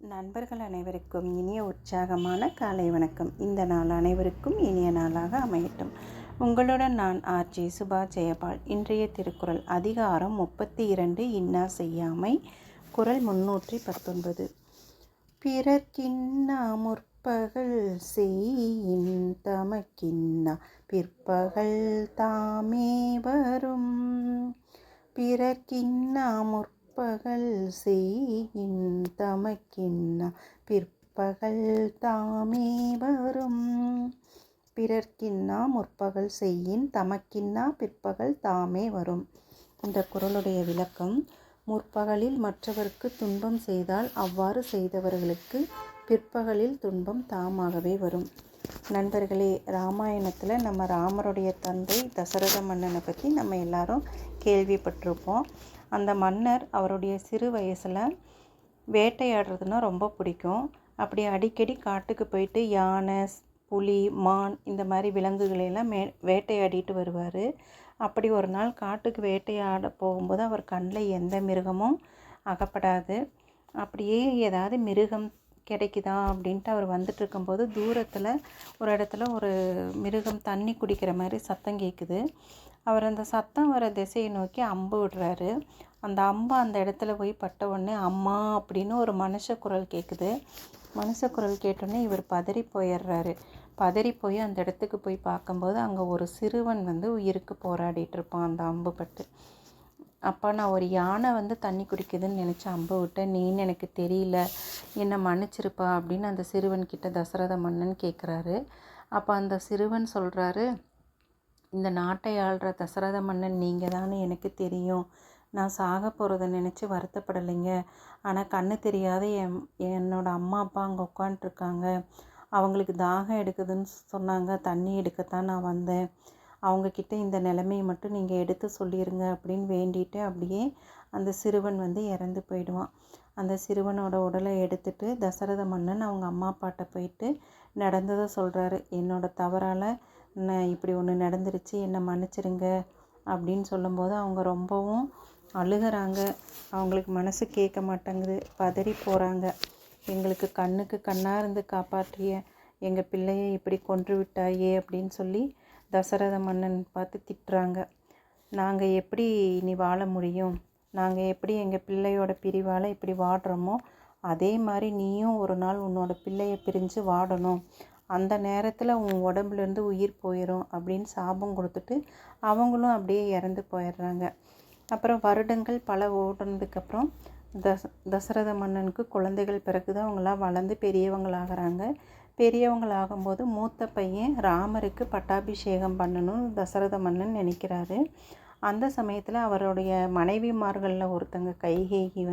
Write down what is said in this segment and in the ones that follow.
நண்பர்கள் அனைவருக்கும் இனிய உற்சாகமான காலை வணக்கம். இந்த நாள் அனைவருக்கும் இனிய நாளாக அமையட்டும். உங்களுடன் நான் ஆர்ஜே சுபா ஜெயபால். இன்றைய திருக்குறள் அதிகாரம் 32 இன்னா செய்யாமை. குறள் 319. பிறர்க்கின்னா முற்பகல் செய்யின் தமக்கின்னா பிற்பகல் தாமே வரும். பிறர்க்கின்னா முற்பகல் செய்யின் தமக்கின்னா பிற்பகல் தாமே வரும். பிறர்க்கின்னா முற்பகல் செய்யின் தமக்கின்னா பிற்பகல் தாமே வரும். இந்த குறளுடைய விளக்கம்: முற்பகலில் மற்றவருக்கு துன்பம் செய்தால் அவ்வாறு செய்தவர்களுக்கு பிற்பகலில் துன்பம் தாமாகவே வரும். நண்பர்களே, ராமாயணத்தில் நம்ம ராமருடைய தந்தை தசரத மன்னனை பற்றி நம்ம எல்லாரும் கேள்விப்பட்டிருப்போம். அந்த மன்னர் அவருடைய சிறு வயசில் வேட்டையாடுறதுன்னா ரொம்ப பிடிக்கும். அப்படி அடிக்கடி காட்டுக்கு போயிட்டு யானை, புலி, மான் இந்த மாதிரி விலங்குகளையெல்லாம் வேட்டையாடிட்டு வருவார். அப்படி ஒரு நாள் காட்டுக்கு வேட்டையாட போகும்போது அவர் கண்ணில் எந்த மிருகமும் அகப்படாது. அப்படியே ஏதாவது மிருகம் கிடைக்குதா அப்படின்ட்டு அவர் வந்துட்டு இருக்கும்போது தூரத்தில் ஒரு இடத்துல ஒரு மிருகம் தண்ணி குடிக்கிற மாதிரி சத்தம் கேட்குது. அவர் அந்த சத்தம் வர திசையை நோக்கி அம்பு விடுறாரு. அந்த அம்பு அந்த இடத்துல போய் பட்ட உடனே அம்மா அப்படின்னு ஒரு மனுஷ குரல் கேட்குது. மனுஷ குரல் கேட்டோடனே இவர் பதறி போயிடுறாரு. பதறி போய் அந்த இடத்துக்கு போய் பார்க்கும்போது அங்கே ஒரு சிறுவன் உயிருக்கு போராடிட்டு இருப்பான் அந்த அம்பு பட்டு. அப்போ நான் ஒரு யானை தண்ணி குடிக்குதுன்னு நினச்சி அம்பு விட்டேன், நீன்னு எனக்கு தெரியல, என்னை மன்னிச்சிருப்பா அப்படின்னு அந்த சிறுவன் கிட்ட தசரத மன்னன் கேட்குறாரு. அப்போ அந்த சிறுவன் சொல்கிறாரு, இந்த நாட்டை ஆள்ற தசரத மன்னன் நீங்கள் தானே எனக்கு தெரியும். நான் சாக போகிறத நினச்சி வருத்தப்படலைங்க. ஆனால் கண்ணு தெரியாத என்னோடய அம்மா அப்பா அங்கே உட்காண்ட்ருக்காங்க. அவங்களுக்கு தாகம் எடுக்குதுன்னு சொன்னாங்க, தண்ணி எடுக்கத்தான் நான் வந்தேன். அவங்கக்கிட்ட இந்த நிலைமையை மட்டும் நீங்கள் எடுத்து சொல்லிடுங்க அப்படின்னு வேண்டிட்டு அப்படியே அந்த சிறுவன் இறந்து போயிடுவான். அந்த சிறுவனோட உடலை எடுத்துட்டு தசரத மன்னன் அவங்க அம்மா அப்பாட்ட போயிட்டு நடந்ததை சொல்கிறாரு. என்னோடய தவறால் நான் இப்படி ஒன்று நடந்துருச்சு, என்னை மன்னிச்சிருங்க அப்படின்னு சொல்லும்போது அவங்க ரொம்பவும் அழுகிறாங்க. அவங்களுக்கு மனசு கேட்க மாட்டேங்குது, பதறி போகிறாங்க. எங்களுக்கு கண்ணுக்கு கண்ணாக இருந்து காப்பாற்றிய எங்கள் பிள்ளையை இப்படி கொன்று விட்டாயே அப்படின்னு சொல்லி தசரத மன்னன் பார்த்து திட்டுறாங்க. நாங்கள் எப்படி இனி வாழ முடியும்? நாங்கள் எப்படி எங்கள் பிள்ளையோட பிரிவால் இப்படி வாடுறோமோ அதே மாதிரி நீயும் ஒரு நாள் உன்னோட பிள்ளையை பிரிஞ்சு வாடணும். அந்த நேரத்தில் உன் உடம்புலேருந்து உயிர் போயிடும் அப்படின்னு சாபம் கொடுத்துட்டு அவங்களும் அப்படியே இறந்து போயிடுறாங்க. அப்புறம் வருடங்கள் பல ஓடுனதுக்கப்புறம் தசரத மன்னனுக்கு குழந்தைகள் பிறகுது. அவங்களாம் வளர்ந்து பெரியவங்களாகிறாங்க. பெரியவங்களாகும்போது மூத்த பையன் ராமருக்கு பட்டாபிஷேகம் பண்ணணும்னு தசரத மன்னன் நினைக்கிறாரு. அந்த சமயத்தில் அவருடைய மனைவிமார்களில் ஒருத்தங்க கைகேயி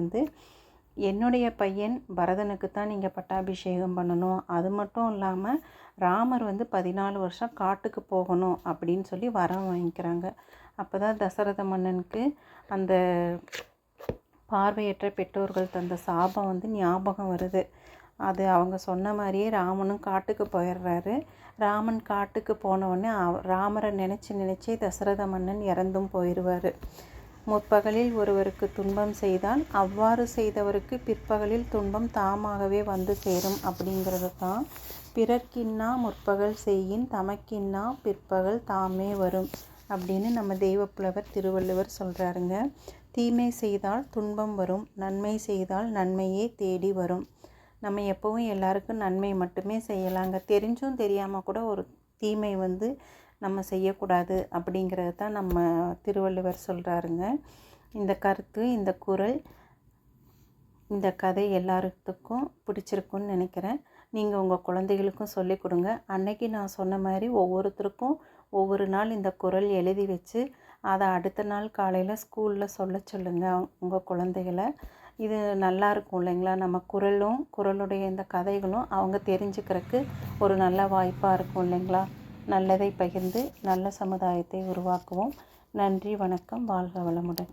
என்னுடைய பையன் பரதனுக்கு தான் நீங்கள் பட்டாபிஷேகம் பண்ணணும், அது மட்டும் இல்லாமல் ராமர் 14 வருஷம் காட்டுக்கு போகணும் அப்படின்னு சொல்லி வரம் வாங்கிக்கிறாங்க. அப்போ தான் தசரத மன்னனுக்கு அந்த பார்வையற்ற பெற்றோர்கள் தந்த சாபம் ஞாபகம் வருது. அது அவங்க சொன்ன மாதிரியே ராமனும் காட்டுக்கு போயிடுறாரு. ராமன் காட்டுக்கு போனவுடனே ராமரை நினச்சி தசரத மன்னன் இறந்தும் போயிடுவார். முற்பகலில் ஒருவருக்கு துன்பம் செய்தால் அவ்வாறு செய்தவருக்கு பிற்பகலில் துன்பம் தாமாகவே வந்து சேரும் அப்படிங்கிறது தான் பிறர்க்கின்னா முற்பகல் செய்யின் தமக்கின்னா பிற்பகல் தாமே வரும் அப்படின்னு நம்ம தெய்வப்புலவர் திருவள்ளுவர் சொல்கிறாருங்க. தீமை செய்தால் துன்பம் வரும், நன்மை செய்தால் நன்மையே தேடி வரும். நம்ம எப்போவும் எல்லாருக்கும் நன்மை மட்டுமே செய்யலாங்க. தெரிஞ்சும் தெரியாமல் கூட ஒரு தீமை நம்ம செய்யக்கூடாது அப்படிங்கிறது தான் நம்ம திருவள்ளுவர் சொல்கிறாருங்க. இந்த கருத்து, இந்த குறள், இந்த கதை எல்லாத்துக்கும் பிடிச்சிருக்குன்னு நினைக்கிறேன். நீங்கள் உங்கள் குழந்தைகளுக்கும் சொல்லிக் கொடுங்க. அன்னைக்கு நான் சொன்ன மாதிரி ஒவ்வொருத்தருக்கும் ஒவ்வொரு நாள் இந்த குறள் எழுதி வச்சு அதை அடுத்த நாள் காலையில் ஸ்கூலில் சொல்ல சொல்லுங்கள் உங்கள் குழந்தைகளை. இது நல்லா இருக்கும் இல்லைங்களா? நம்ம குறளுடைய இந்த கதைகளும் அவங்க தெரிஞ்சுக்கிறதுக்கு ஒரு நல்ல வாய்ப்பாக இருக்கும் இல்லைங்களா? நல்லதை பகிர்ந்து நல்ல சமுதாயத்தை உருவாக்குவோம். நன்றி, வணக்கம், வாழ்க வளமுடன்.